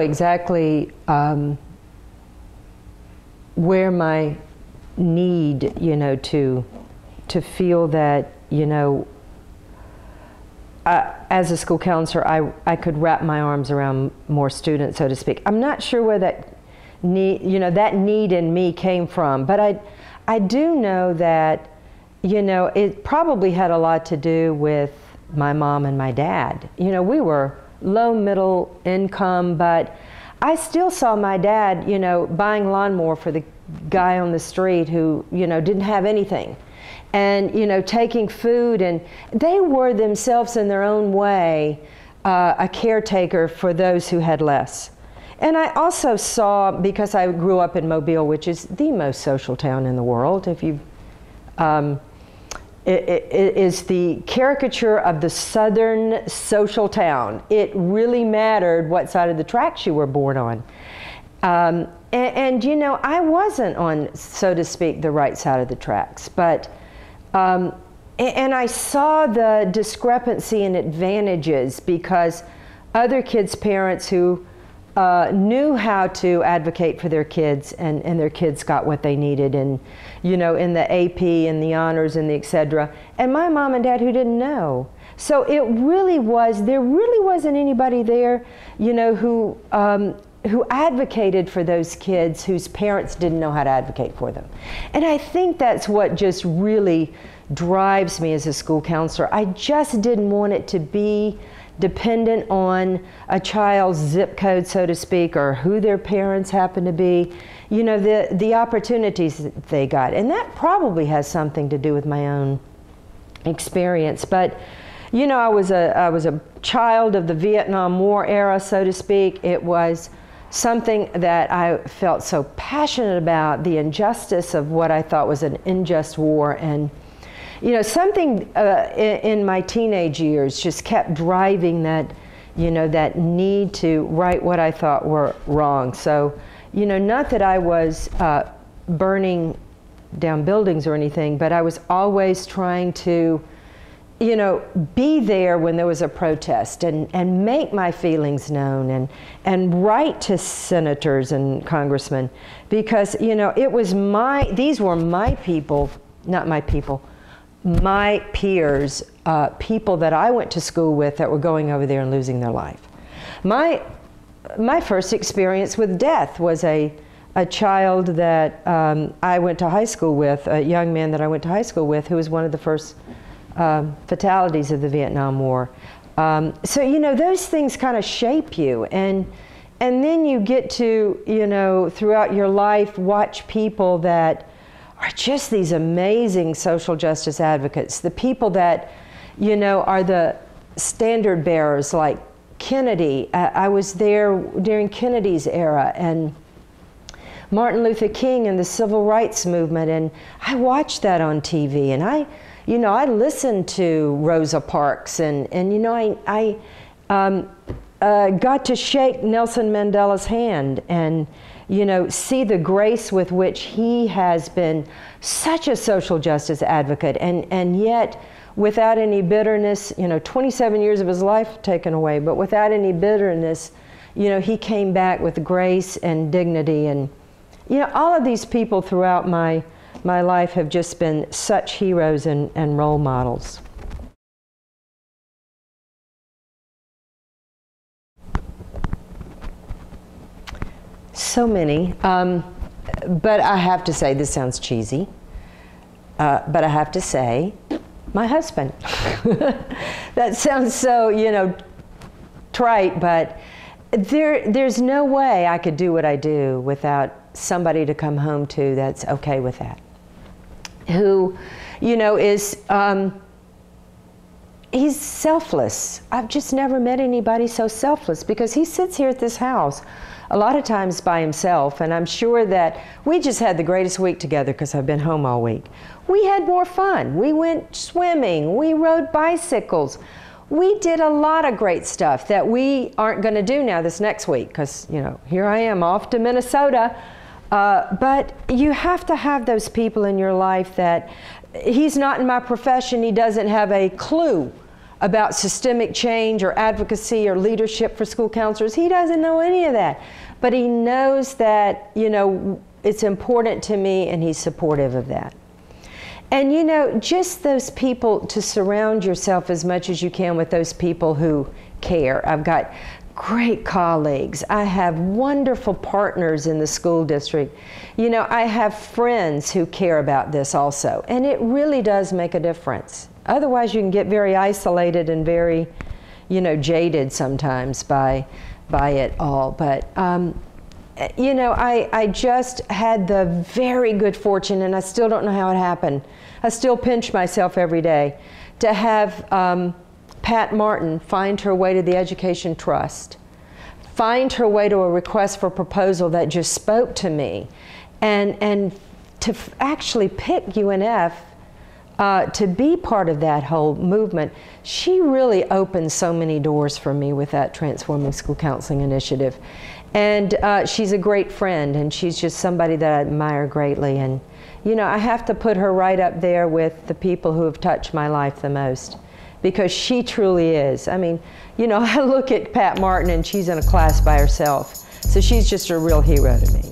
exactly where my need, to feel that, as a school counselor, I could wrap my arms around more students, so to speak. I'm not sure where that need, that need in me came from, but I do know that, it probably had a lot to do with my mom and my dad. We were low middle income, but I still saw my dad, buying lawnmower for the guy on the street who, didn't have anything. And, taking food, and they were themselves in their own way a caretaker for those who had less. And I also saw, because I grew up in Mobile, which is the most social town in the world, if you, it is the caricature of the southern social town. It really mattered what side of the tracks you were born on. And I wasn't on, so to speak, the right side of the tracks, but and I saw the discrepancy in advantages because other kids' parents who knew how to advocate for their kids, and their kids got what they needed, and in the AP and the honors and the etc. And my mom and dad who didn't know. So it really was, there really wasn't anybody there, who advocated for those kids whose parents didn't know how to advocate for them. And I think that's what just really drives me as a school counselor. I just didn't want it to be dependent on a child's zip code, so to speak, or who their parents happen to be, the opportunities that they got. And that probably has something to do with my own experience. But I was a child of the Vietnam War era, so to speak. It was something that I felt so passionate about, the injustice of what I thought was an unjust war. And something in my teenage years just kept driving that, that need to right what I thought were wrong. So, not that I was burning down buildings or anything, but I was always trying to, be there when there was a protest and make my feelings known and write to senators and congressmen, because, it was these were my people, not my people, my peers, people that I went to school with that were going over there and losing their life. My first experience with death was a child that I went to high school with, a young man that I went to high school with, who was one of the first fatalities of the Vietnam War. So, those things kind of shape you. And then you get to, throughout your life, watch people that are just these amazing social justice advocates. The people that, are the standard bearers, like Kennedy. I was there during Kennedy's era, and Martin Luther King and the Civil Rights Movement, and I watched that on TV, and I listened to Rosa Parks, and I got to shake Nelson Mandela's hand and, see the grace with which he has been such a social justice advocate, and yet without any bitterness, 27 years of his life taken away, but without any bitterness, he came back with grace and dignity. And, all of these people throughout my life have just been such heroes and role models. So many, but I have to say, this sounds cheesy, but I have to say, my husband. That sounds so, trite, but there's no way I could do what I do without somebody to come home to that's okay with that. Who, is, he's selfless. I've just never met anybody so selfless, because he sits here at this house a lot of times by himself, and I'm sure that we just had the greatest week together because I've been home all week. We had more fun. We went swimming. We rode bicycles. We did a lot of great stuff that we aren't going to do now this next week because, here I am off to Minnesota. But you have to have those people in your life that he's not in my profession. He doesn't have a clue about systemic change or advocacy or leadership for school counselors. He doesn't know any of that. But he knows that, you know, it's important to me, and he's supportive of that. And you know, just those people, to surround yourself as much as you can with those people who care. I've got great colleagues. I have wonderful partners in the school district. You know, I have friends who care about this also, and it really does make a difference. Otherwise, you can get very isolated and very, you know, jaded sometimes by it all. But you know, I just had the very good fortune, and I still don't know how it happened. I still pinch myself every day to have Pat Martin find her way to the Education Trust, find her way to a request for proposal that just spoke to me, and to actually pick UNF to be part of that whole movement. She really opened so many doors for me with that Transforming School Counseling initiative. And she's a great friend, and she's just somebody that I admire greatly. And you know, I have to put her right up there with the people who have touched my life the most, because she truly is. I mean, you know, I look at Pat Martin and she's in a class by herself. So she's just a real hero to me.